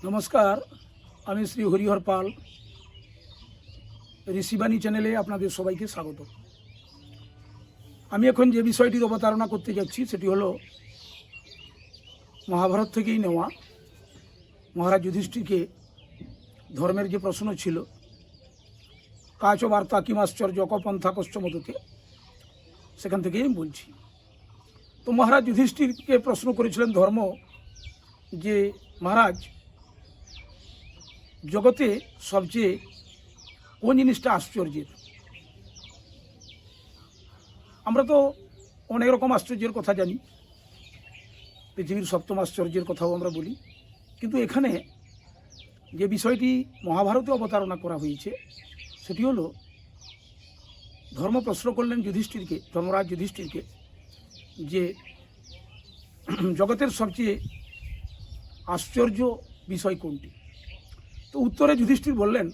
নমস্কার, আমি শ্রী হরিহর পাল। ঋষিবাণী চ্যানেলে আপনাদের সবাইকে স্বাগত। আমি এখন যে বিষয়টির অবতারণা করতে যাচ্ছি সেটি হলো মহাভারত থেকেই নেওয়া। মহারাজ যুধিষ্ঠিরকে ধর্মের যে প্রশ্ন ছিল, কাচ বার্তা কিমাশ্চর্য অকপন্থা কশ্চমদতে, সেখান থেকেই আমি বলছি। তো মহারাজ যুধিষ্ঠিরকে প্রশ্ন করেছিলেন ধর্ম, যে মহারাজ, জগতে সবচেয়ে কোন জিনিসটা আশ্চর্যের? আমরা তো অনেক রকম আশ্চর্যের কথা জানি, পৃথিবীর সপ্তম আশ্চর্যের কথাও আমরা বলি, কিন্তু এখানে যে বিষয়টি মহাভারতে অবতারণা করা হয়েছে সেটি হলো, ধর্ম প্রশ্ন করলেন যুধিষ্ঠিরকে, ধর্মরাজ যুধিষ্ঠিরকে, যে জগতের সবচেয়ে আশ্চর্য বিষয় কোনটি? তো উত্তরে যুধিষ্ঠির বললেন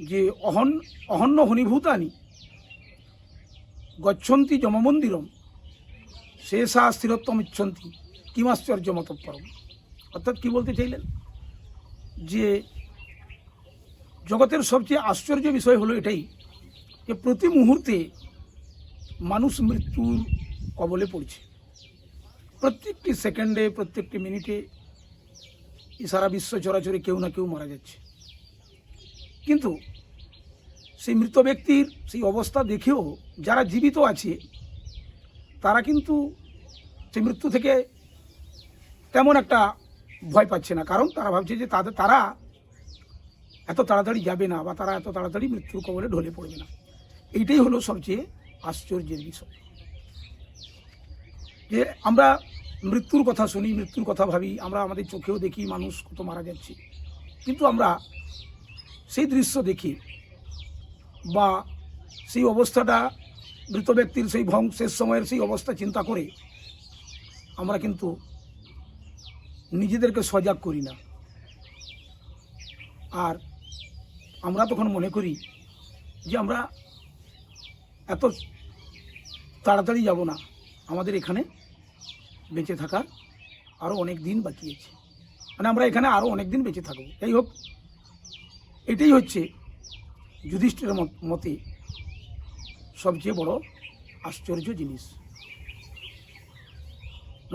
যে অহন্য হনিভূতানি গচ্ছন্তি যমমন্দিরম শেষা স্থিরত্বম ইচ্ছন্তি কিমাশ্চর্য মতঃপরম। অর্থাৎ কি বলতে চাইলেন, যে জগতের সবচেয়ে আশ্চর্য বিষয় হলো এটাই যে প্রতি মুহূর্তে মানুষ মৃত্যুর কবলে পড়ছে। প্রত্যেকটি সেকেন্ডে, প্রত্যেকটি মিনিটে সারা বিশ্ব চরাচরে কেউ না কেউ মারা যাচ্ছে। কিন্তু সেই মৃত ব্যক্তির সেই অবস্থা দেখেও যারা জীবিত আছে তারা কিন্তু সেই মৃত্যু থেকে তেমন একটা ভয় পাচ্ছে না, কারণ তারা ভাবছে যে তারা এত তাড়াতাড়ি যাবে না, বা তারা এত তাড়াতাড়ি মৃত্যুর কবলে ঢলে পড়বে না। এইটাই হলো সবচেয়ে আশ্চর্যের বিষয়, যে আমরা মৃত্যুর কথা শুনি, মৃত্যুর কথা ভাবি, আমরা আমাদের চোখেও দেখি মানুষ কত মারা যাচ্ছে, কিন্তু আমরা সেই দৃশ্য দেখি বা সেই অবস্থাটা, মৃত ব্যক্তির সেই শেষ সময়ের সেই অবস্থা চিন্তা করে আমরা কিন্তু নিজেদেরকে সজাগ করি না। আর আমরা তখন মনে করি যে আমরা এত তাড়াতাড়ি যাব না, আমাদের এখানে বেঁচে থাকার আরও অনেক দিন বাকি আছে, মানে আমরা এখানে আরও অনেক দিন বেঁচে থাকবো। যাই হোক, এটাই হচ্ছে যুধিষ্ঠিরের মতে সবচেয়ে বড় আশ্চর্য জিনিস।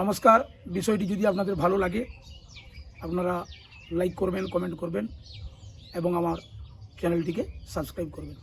নমস্কার, বিষয়টি যদি আপনাদের ভালো লাগে আপনারা লাইক করবেন, কমেন্ট করবেন এবং আমার চ্যানেলটিকে সাবস্ক্রাইব করবেন।